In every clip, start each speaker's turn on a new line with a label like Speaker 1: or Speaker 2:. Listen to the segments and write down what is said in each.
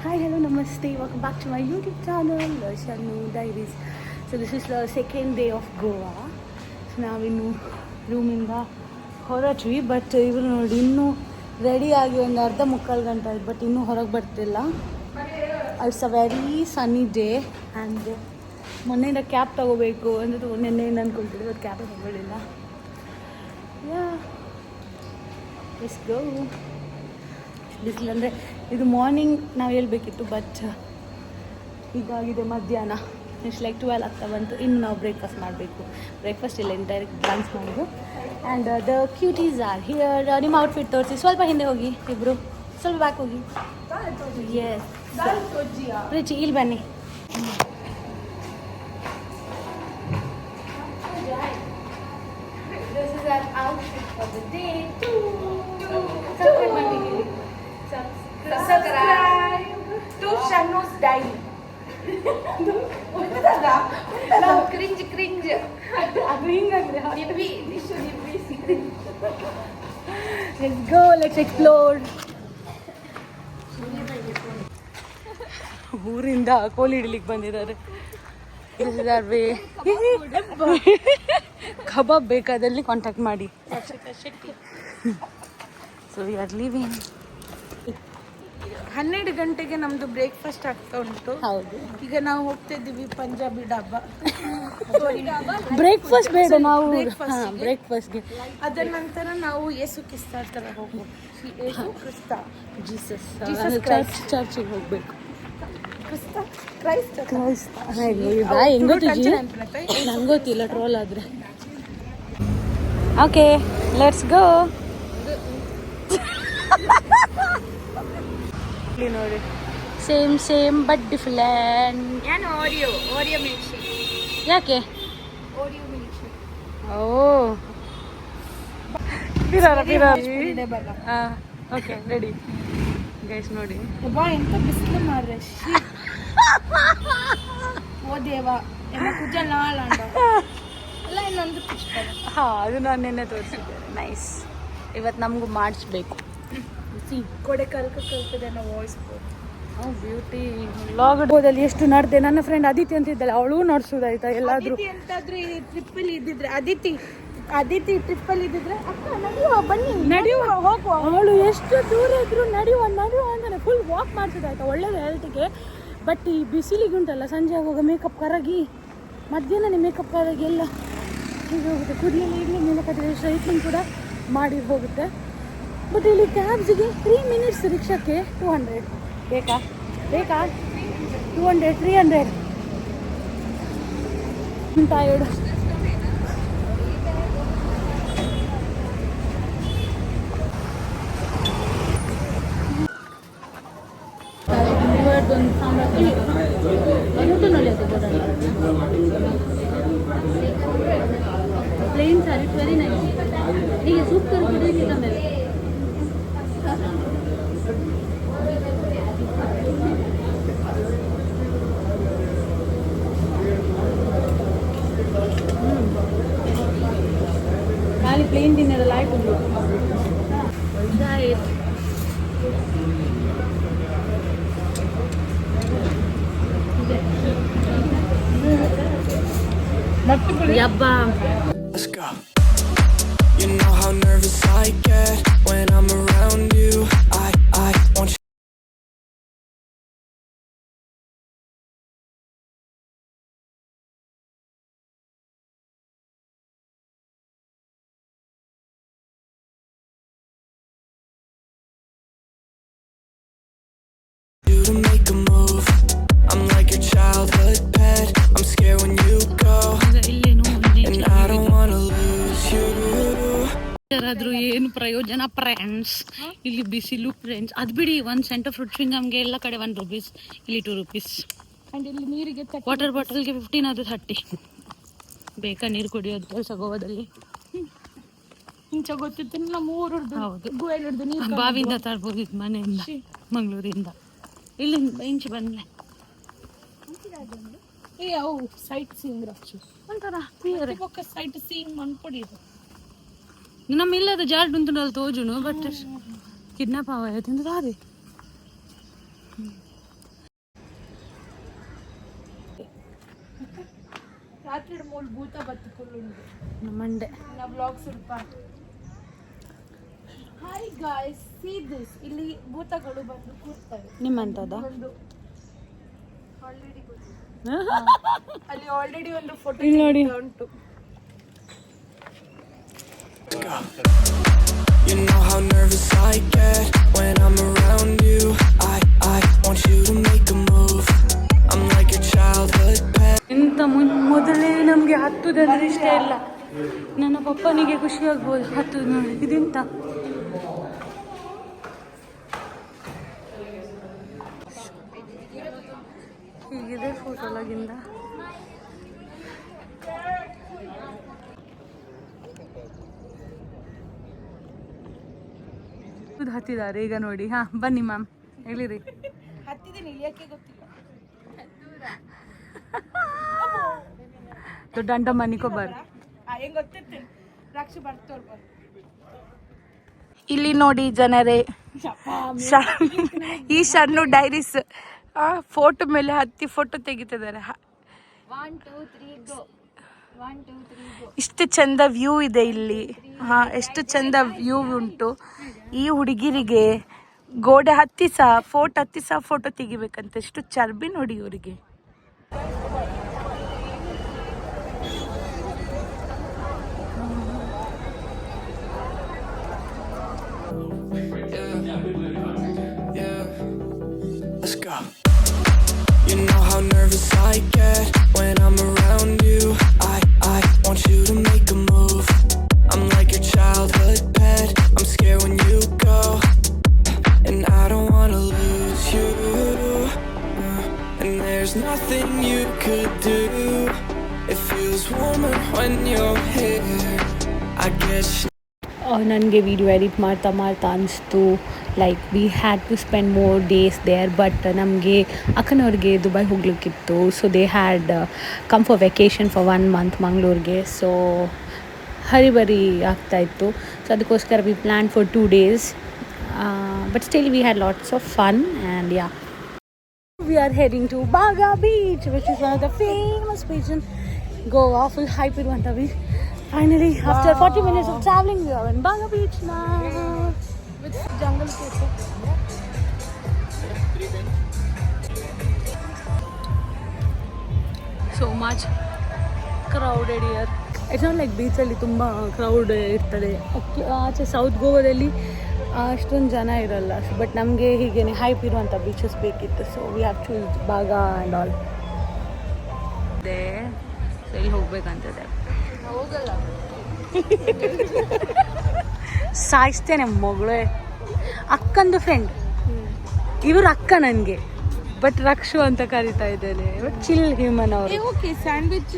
Speaker 1: Hi, hello, namaste. Welcome back to my YouTube channel, Shanu Diaries. So this is the second day of Goa. So ನಾವಿನ್ನು ರೂಮಿಂದ ಹೊರಟ್ವಿ, but ಇವರು ನೋಡಿ ಇನ್ನೂ ready ಆಗಿ ಒಂದು ಅರ್ಧ ಮುಕ್ಕಾಲು ಗಂಟೆ ಆಯ್ತು, ಬಟ್ ಇನ್ನೂ ಹೊರಗೆ ಬರ್ತಿಲ್ಲ. It's a very sunny day and ಮೊನ್ನೆಯಿಂದ ಕ್ಯಾಬ್ ತೊಗೋಬೇಕು ಅಂದರೆ ನೆನ್ನೆಯಿಂದ ಅಂದ್ಕೊಳ್ತಿದ್ದೆ, ಬಟ್ ಕ್ಯಾಬೇ ತೊಗೊಳ್ಳಿಲ್ಲ. Yeah let's go. ಬಿಸಿಲು ಅಂದರೆ ಇದು ಮಾರ್ನಿಂಗ್ ನಾವು ಹೇಳ್ಬೇಕಿತ್ತು, ಬಟ್ ಹೀಗಾಗಿದೆ ಮಧ್ಯಾಹ್ನ. ಇಟ್ಸ್ ಲೈಕ್ 12 ಆಗ್ತಾ ಬಂತು. ಇನ್ನು ನಾವು ಬ್ರೇಕ್ಫಾಸ್ಟ್ ಮಾಡಬೇಕು. ಬ್ರೇಕ್ಫಾಸ್ಟ್ ಇಲ್ಲ, ಡೈರೆಕ್ಟ್ ಲಂಚ್ ಮಾಡೋದು. And the cuties are here. ನಿಮ್ಮ ಔಟ್ಫಿಟ್ ತೋರಿಸಿ. ಸ್ವಲ್ಪ ಹಿಂದೆ ಹೋಗಿ ಇಬ್ಬರು, ಸ್ವಲ್ಪ ಬ್ಯಾಕ್ ಹೋಗಿ. ಎಸ್ ರಿಚಿ, ಇಲ್ಲಿ ಬನ್ನಿ. This is our outfit for the day. Subscribe to Shanu's Diary. ನಾವು ಕ್ರಿಂಜ್ ಅದು ಹಿಂಗಾಗಿದೆ. Let's go, let's explore. ಊರಿಂದ ಕೋಳಿ ಹಿಡಿಲಿಕ್ಕೆ ಬಂದಿದ್ದಾರೆ. This is our way. ಕಬಾಬ್ ಬೇಕಾದಲ್ಲಿ ಕಾಂಟ್ಯಾಕ್ಟ್ ಮಾಡಿ. So we are living.
Speaker 2: 12 ಗಂಟೆಗೆ ನಮ್ದು ಬ್ರೇಕ್ಫಾಸ್ಟ್ ಆಗ್ತಾ ಉಂಟು.
Speaker 1: ಹೌದು,
Speaker 2: ಈಗ ನಾವು ಹೋಗ್ತಾ ಇದ್ದೀವಿ ಪಂಜಾಬಿ ಡಾಬಾ.
Speaker 1: ಬ್ರೇಕ್ಫಾಸ್ಟ್ ಬೇಡ, ನಾವು ಬ್ರೇಕ್ಫಾಸ್ಟ್ಗೆ.
Speaker 2: ಅದರ ನಂತರ ನಾವು ಯೇಸು ಕ್ರಿಸ್ತ ತರ ಹೋಗ್ಬೇಕು. ಯೇಸು ಕ್ರಿಸ್ತ,
Speaker 1: ಜೀಸಸ್
Speaker 2: ಚರ್ಚಿಗೆ
Speaker 1: ಹೋಗ್ಬೇಕು.
Speaker 2: ಕ್ರೈಸ್ತ
Speaker 1: ಹೆಂಗ್ ಗೊತ್ತಿಲ್ಲ, ನಂಗೆ ಗೊತ್ತಿಲ್ಲ, ಟ್ರೋಲ್ ಆದ್ರೆ. Okay, let's go. ನೋಡಿ, ಸೇಮ್ ಬಟ್ ಡಿಫರೆಂಟ್.
Speaker 2: ನಾನು ಓರಿಯೋ ಮಿಲ್ಕ್ ಶೇಕ್.
Speaker 1: ಯಾಕೆ?
Speaker 2: Oreo milk shake.
Speaker 1: Oh, okay, ready guys. ನೋಡಿ
Speaker 2: ಬಾ, ಎಂತ ಬಿಸಿಲು ಮಾರ್ರೆ. ಓ ದೇವ, ಕುಜ ನಾಳಂಡ ಎಲ್ಲ ಇನ್ನೊಂದು ಪುಷ್ಪ.
Speaker 1: ಅದು ನಾನು ನಿನ್ನೆ ತೋರಿಸಿದ್ದೆ. ನೈಸ್. ಇವತ್ತು ನಮಗೂ ಮಾಡಿಸ್ಬೇಕು.
Speaker 2: ಕೊಡೆ ಕಲ್ಕದೆ ನಾವು ವಾಯ್ಸ್
Speaker 1: ಬ್ಯೂಟಿ ಲಾಗ್ದಲ್ಲಿ ಎಷ್ಟು ನಡೆದೆ. ನನ್ನ ಫ್ರೆಂಡ್ ಅದಿತಿ ಅಂತಿದ್ದಲ್ಲ, ಅವಳು ನಡ್ಸೋದಾಯ್ತಾ ಎಲ್ಲಾದ್ರೂ
Speaker 2: ಎಂತಾದ್ರೂ ಈ ಟ್ರಿಪ್ಪಲ್ಲಿ ಇದ್ದಿದ್ರೆ, ಅದಿತಿ ಟ್ರಿಪ್ಪಲ್ಲಿ ಇದ್ದಿದ್ರೆ ಅಕ್ಕ ನಡೆಯುವ ಬನ್ನಿ
Speaker 1: ನಡೆಯುವ ಹೋಗುವ. ಅವಳು ಎಷ್ಟು ದೂರ ಇದ್ರು ನಡೆಯುವ ಅಂತಾನೆ ಫುಲ್ ವಾಕ್ ಮಾಡ್ಸೋದಾಯ್ತಾ, ಒಳ್ಳೇದು ಹೆಲ್ತ್ಗೆ. ಬಟ್ ಈ ಬಿಸಿಲಿಗೆ ಉಂಟಲ್ಲ, ಸಂಜೆ ಆಗುವಾಗ ಮೇಕಪ್ ಕರಗಿ, ಮಧ್ಯಾಹ್ನ ಮೇಕಪ್ ಕರಗಿ ಎಲ್ಲ ಹೀಗೆ ಹೋಗುತ್ತೆ. ಕೂದಲೆಲ್ಲ ಈಗಲೇ ಮೇಕಪ್ ಸ್ಟ್ರೈಟ್ನಿಂಗ್ ಕೂಡ ಮಾಡಿ ಹೋಗುತ್ತೆ. ಬಟ್ ಇಲ್ಲಿ ಕ್ಯಾಬ್ಸಿಗೆ 3 ಮಿನಿಟ್ಸ್, ರಿಕ್ಷಾಕ್ಕೆ 200 ಬೇಕಾ 200 300. ಟಯರ್ಡ್. ಪ್ಲೇನ್ ಸಾರಿ, ವೆರಿ ನೈಸ್. ಈಗ ಸೂಪ್ ಕರ್ಕೊಂಡು ಮೇಲೆ ಖಾಲಿ ಪ್ಲೇನ್ ತಿನ್ನೋದಲ್ಲ, ಆಯ್ತು. ಯಬ್ಬಾ.
Speaker 3: Let's go. You know how nervous I get when I'm around you. I want you. To make a move. I'm like your childhood pet. I'm scared when you go. And I don't wanna lose you.
Speaker 1: ಆದ್ರೂ ಏನು ಪ್ರಯೋಜನ friends? ಇಲ್ಲಿ ಬಿಸಿಲು friends. ಅದು ಬಿಡಿ, 1 centre fruit ಶ್ರಿಂಗಮ್ಗೆ ಎಲ್ಲ ಕಡೆ 1 rupees, ಇಲ್ಲಿ 2 ರೂಪೀಸ್.
Speaker 2: ಆ್ಯಂಡ್ ಇಲ್ಲಿ ನೀರಿಗೆ
Speaker 1: ವಾಟರ್ ಬಾಟಲ್ಗೆ 15, ಅದು 30. ಬೇಕಾ ನೀರು ಕುಡಿಯೋದು ಕೆಲಸ ಗೋವಾದಲ್ಲಿ?
Speaker 2: ಇಂಚ ಗೊತ್ತಿತ್ತು ನಮ್ಮ ಊರದ್ದು.
Speaker 1: ಹೌದು, ಬಾವಿಯಿಂದ ತರ್ಬೋದು, ಇದು ಮನೆಯಿಂದ, ಮಂಗಳೂರಿಂದ. ಇಲ್ಲಿಂದ ಇಂಚು ಬಂದ್ಲೆ
Speaker 2: ಅವು ಸೈಟ್ ಸೀಯಿಂಗ್ ರಕ್ಷು
Speaker 1: ಒಂಥರ
Speaker 2: ಸೈಟ್ ಸೀಯಿಂಗ್ ಮನ್ಪೊಡಿಯೋದು.
Speaker 1: ನಮ್ಮ ಇಲ್ಲದ ಜಾಡ್ ಉಂಟು ತೋಜುನು, ಬಟ್ ಕಿಡ್ನಾಪ್ ಆವಾಯ್ತು ಅಂತ ಅದೇ
Speaker 2: ರಾತ್ರಿ ಮೂಲ ಭೂತ ಬತ್ತು ಫುಲ್ ಉಂಟು
Speaker 1: ಮಂಡೆ
Speaker 2: ನಾ ಬ್ಲಾಗ್ ಸ್ವಲ್ಪ ಹಾಯ್ ಗಾಯ್ಸ್ ಸಿ ದಿಸ್ ಇಲ್ಲಿ ಭೂತಗಳು ಬಂದು ಕೂರ್ತವೆ
Speaker 1: ನಿಮ್ಮಂತದ
Speaker 2: ಒಂದು ಆಲ್ರೆಡಿ ಅಲ್ಲಿ ಆಲ್ರೆಡಿ ಒಂದು ಫೋಟೋ
Speaker 1: ಇಲ್ಲಿ ನೋಡಿ.
Speaker 2: ಉಂಟು.
Speaker 3: You know how nervous I get when I'm around you. I want you to make a move. I'm like your childhood pet.
Speaker 1: ಎಂತ ಮೊದಲೇ ನಮಗೆ ಹತ್ತುದಂದ್ರೆ ಇಷ್ಟ ಇಲ್ಲ. ನನ್ನ ಪಪ್ಪನಿಗೆ ಖುಷಿ ಆಗ್ಬೋದು ಹತ್ತುದು ನೋಡಿ. ಇದೆಂತ ಹೀಗಿದೆ ಫೋಟೋಲಾಗಿಂದ. ಹತ್ತಿದ್ದಾರೆ ಈಗ ನೋಡಿ. ಹಾ ಬನ್ನಿ ಮ್ಯಾಮ್ ಹೇಳಿರಿ.
Speaker 2: ಹತ್ತಿದ್ದೀನಿ ಇಳಿಯಕ್ಕೆ ಗೊತ್ತಿಲ್ಲ.
Speaker 1: ದೊಡ್ಡ ಅಂಟ ಮನಿಕೊಬ್ಬರು
Speaker 2: ಹೆಂಗ್ ಗೊತ್ತಿರ್ತೀನಿ ರಾಕ್ಷಿ ಬರ್ತವ್ರು. ಇಲ್ಲಿ ನೋಡಿ ಜನರೇ, ಈ ಸಣ್ಣ ಡೈರೀಸ್ ಫೋಟೋ ಮೇಲೆ ಹತ್ತಿ ಫೋಟೋ ತೆಗಿತಿದ್ದಾರೆ. ಇಷ್ಟು ಚಂದ ವ್ಯೂ ಇದೆ ಇಲ್ಲಿ. ಎಷ್ಟು ಚಂದ ವ್ಯೂ ಉಂಟು. ಈ ಹುಡುಗಿರಿಗೆ ಗೋಡೆ ಹತ್ತಿ ಸಹ ಫೋಟೋ ತೆಗಿಬೇಕಂತ. ಎಷ್ಟು ಚರ್ಬಿ ನೋಡಿ ಇವರಿಗೆ.
Speaker 3: Let's go. You know how nervous I get when I'm around you. I want you to make a move. I'm like your childhood pet. I'm scared when you go, and I don't wanna lose you. And there's nothing you could do. It feels warmer when you're here. I guess.
Speaker 1: ನನಗೆ video edit ಮಾಡ್ತಾ ಅನಿಸ್ತು like we had to spend more days there. But ನಮಗೆ ಅಕ್ಕನವ್ರಿಗೆ Dubai ಹೋಗ್ಲಿಕ್ಕಿತ್ತು. So they had come for vacation for 1 month ಮಂಗಳೂರಿಗೆ. So ಹರಿಬರಿ ಆಗ್ತಾಯಿತ್ತು. So ಅದಕ್ಕೋಸ್ಕರ we plan for 2 days. But still we had lots of fun and yeah we are heading to Baga beach which is one of the famous beach in Goa. Full hype ಇರುವಂಥ beach. Finally, after 40 minutes of traveling, we are in Baga Beach now.
Speaker 2: with jungle cafe.
Speaker 1: So much crowded here. It's not like beach ಅಲ್ಲಿ ತುಂಬ crowd ಇರ್ತದೆ. ಆಚೆ south ಗೋವಾದಲ್ಲಿ ಅಷ್ಟೊಂದು ಜನ ಇರಲ್ಲ. But ನಮಗೆ ಹೀಗೇನೆ ಹೈಪ್ ಇರುವಂಥ ಬೀಚಸ್ ಬೇಕಿತ್ತು. So we have choose Baga and all. ಅದೇ ಸೊ ಇಲ್ಲಿ ಹೋಗ್ಬೇಕಂತದೆ.
Speaker 2: ಹೋಗಲ್ಲ
Speaker 1: ಸಾಯಿಸ್ತೇನೆ ಮಗಳೇ. ಅಕ್ಕಂದು ಫ್ರೆಂಡ್ ಇವರು ಅಕ್ಕ ನನಗೆ. ಬಟ್ ರಕ್ಷು ಅಂತ ಕರಿತಾ ಇದ್ದೇನೆ. ಬಟ್ ಚಿಲ್ ಹ್ಯೂಮನ್ ಅವರು.
Speaker 2: ಓಕೆ ಸ್ಯಾಂಡ್ವಿಚ್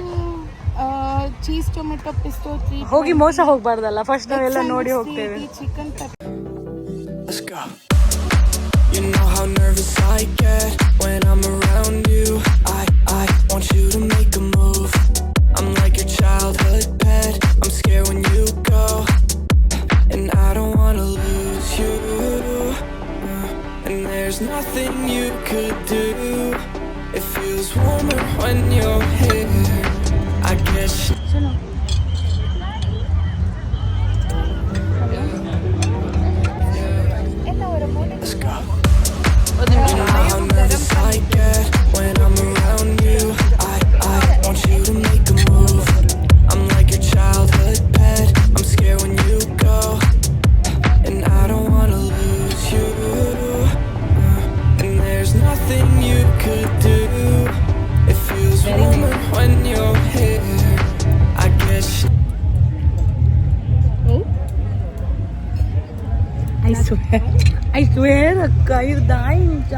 Speaker 2: ಚೀಸ್ ಟೊಮೆಟೊ ಪಿಸ್ಟೋ 3
Speaker 1: ಹೋಗಿ ಮೋಸ ಹೋಗ್ಬಾರ್ದಲ್ಲ. ಫಸ್ಟ್ ನಾವೆಲ್ಲ ನೋಡಿ ಹೋಗ್ತೇವೆ.
Speaker 2: Chicken
Speaker 3: Let's go. You know how nervous I get when I'm around you. I want you to make a move. I'm like your childhood pet. I'm scared when you go, and I don't wanna lose you. And there's nothing you could do. It feels warmer when you're here. I guess. Let's go. You know how nervous I get when I'm around you. I want you to make a move. I'm like your childhood pet. I'm scared when you go, and I don't wanna lose you. And there's nothing you could do. It feels warmer when you're here. I guess.
Speaker 1: I swear ಅಕ್ಕ ಇರ್ದಾಯಿಂಚ.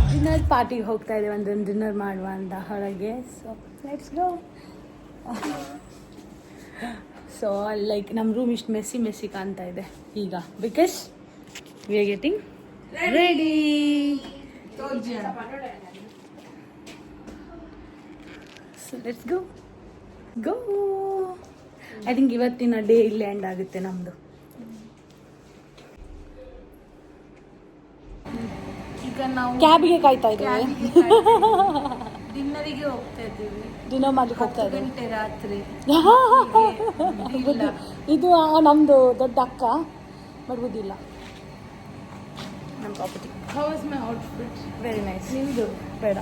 Speaker 1: Dinner ಪಾರ್ಟಿಗೆ ಹೋಗ್ತಾ ಇದ್ದೇವೆ. ಒಂದು dinner ಮಾಡುವ ಅಂತ ಹೊರಗೆ. So let's go. So like ನಮ್ಮ room ಇಷ್ಟು ಮೆಸ್ಸಿ ಕಾಣ್ತಾ ಇದೆ ಈಗ. Because we are getting ready. So let's go. I think ಇವತ್ತಿನ ಡೇ ಇಲ್ಲೇ ಎಂಡ್ ಆಗುತ್ತೆ ನಮ್ಮದು.
Speaker 2: ಈಗ ನಾವು
Speaker 1: ಕ್ಯಾಬ್ಗೆ ಕಾಯ್ತಾ ಇದ್ದೇವೆ. ಡಿನ್ನರಿಗೆ ಹೋಗ್ತಾ ಇದ್ದೀವಿ.
Speaker 2: ದಿನ ಮಾಡ್ಲಿಕ್ಕೆ ಹೋಗ್ತಾ
Speaker 1: 10
Speaker 2: ಇದ್ದೀವಿ.
Speaker 1: ಗಂಟೆ ರಾತ್ರಿ.
Speaker 2: ಬುದ್ಧಿ. ಇದು ನಮ್ದು ದೊಡ್ಡ ಅಕ್ಕ ಬಟ್ ಬುದ್ಧಿಲ್ಲ. ನಮ್ಮ property.
Speaker 1: How is my outfit?
Speaker 2: Very nice.
Speaker 1: ನಿಮ್ದು
Speaker 2: ಬೇಡ.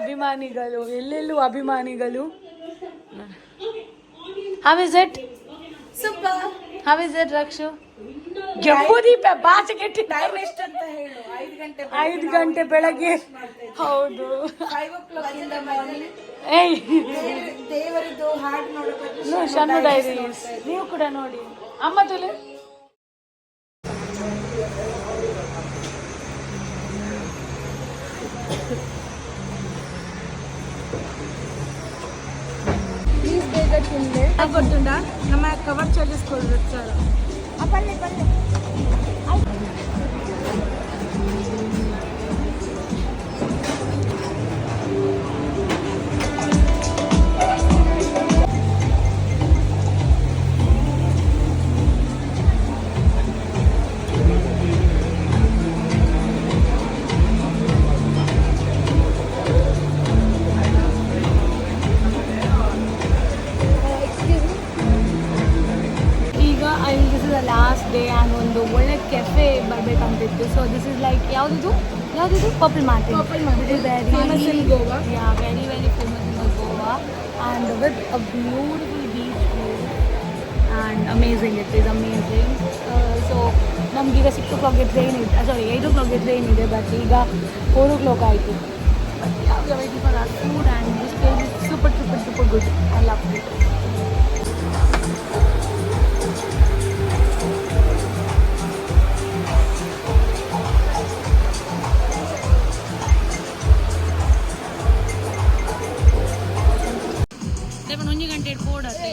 Speaker 2: ಅಭಿಮಾನಿಗಳು ಎಲ್ಲೆಲ್ಲೂ ಅಭಿಮಾನಿಗಳು. How is it?
Speaker 1: Super.
Speaker 2: How is it, Rakshu? ಜಂಬೂದೀಪ ಭಾಷೆ ಕೆಟ್ಟಿ
Speaker 1: ಟೈಮ್ ಎಷ್ಟು ಅಂತ ಹೇಳು. 5 ಗಂಟೆ
Speaker 2: 5 ಗಂಟೆ ಬೆಳಗ್ಗೆ. ಹೌದು.
Speaker 1: 5 o'clock in the morning.
Speaker 2: ಏಯ್
Speaker 1: ದೇವರದ್ದು ಹಾಡು ನೋಡಬೇಕು.
Speaker 2: ಶನ್ನು ಡೈರೀಸ್ ನೀವು ಕೂಡ ನೋಡಿ. ಅಮ್ಮ ತುಲೆ
Speaker 1: ಪ್ಲೀಸ್ ಬೇಗ ತಿನ್ನಿ.
Speaker 2: ಗೊತ್ತುಂಡ ನಮ್ಮ ಕವರ್ ಚಲಿಸ್ಕೊಳ್ಬೇಕು ಸರ್.
Speaker 1: ಪಲ್ಲೆ ಪಲ್ಲೆ ಲಾಸ್ಟ್ ಡೇ ಆ್ಯಂಡ್ ಒಂದು ಒಳ್ಳೆ ಕೆಫೆ ಬರಬೇಕಂತಿತ್ತು. ಸೊ ದಿಸ್ ಇಸ್ ಲೈಕ್ ಯಾವುದಿದು purple Martin. It is very famous in Goa. Yeah very very famous in Goa and with a beautiful beach view and amazing. It is amazing. So ನಮಗೀಗ 6 o'clockಗೆ train ಇದೆ, ಸಾರಿ 8 o'clockಗೆ train ಇದೆ. But ಈಗ 4 o'clock ಆಯಿತು. But we are waiting for our food and this place is super super super good. I love it. ಒಂಜಿ ಗಂಟೆ ಪೋಡತ್ತೆ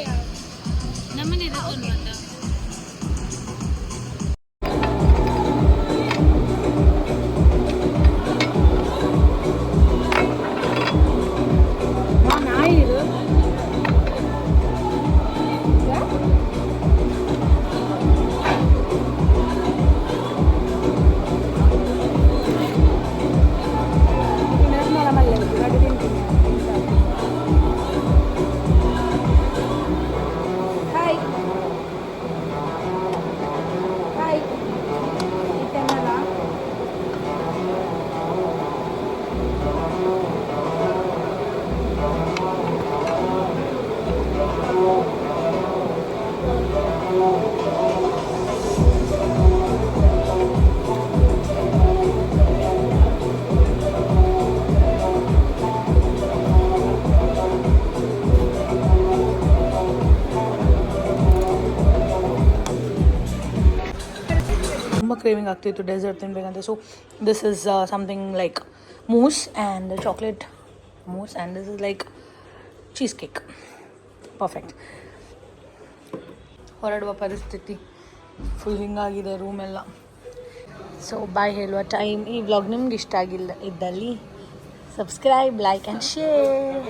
Speaker 1: ನಮ್ಮನೆ ಇರತ್ತೊಂದು ಅಂತ. ನಾಯಿರು
Speaker 2: ಕ್ರೇವಿಂಗ್ ಆಗ್ತಿತ್ತು ಡೆಸರ್ಟ್ ತಿನ್ಬೇಕಂತ. So this is something like mousse and chocolate mousse and this is like cheesecake. Perfect. ಹೊರಡುವ ಪರಿಸ್ಥಿತಿ ಫುಲ್ ಹಿಂಗಾಗಿದೆ ರೂಮೆಲ್ಲ. ಸೊ ಬಾಯ್ ಹೇಳುವ ಟೈಮ್. ಈ ವ್ಲಾಗ್ ನಿಮ್ಗೆ ಇಷ್ಟ ಆಗಿಲ್ಲ ಇದ್ದಲ್ಲಿ ಸಬ್ಸ್ಕ್ರೈಬ್, ಲೈಕ್ ಆ್ಯಂಡ್ ಶೇರ್.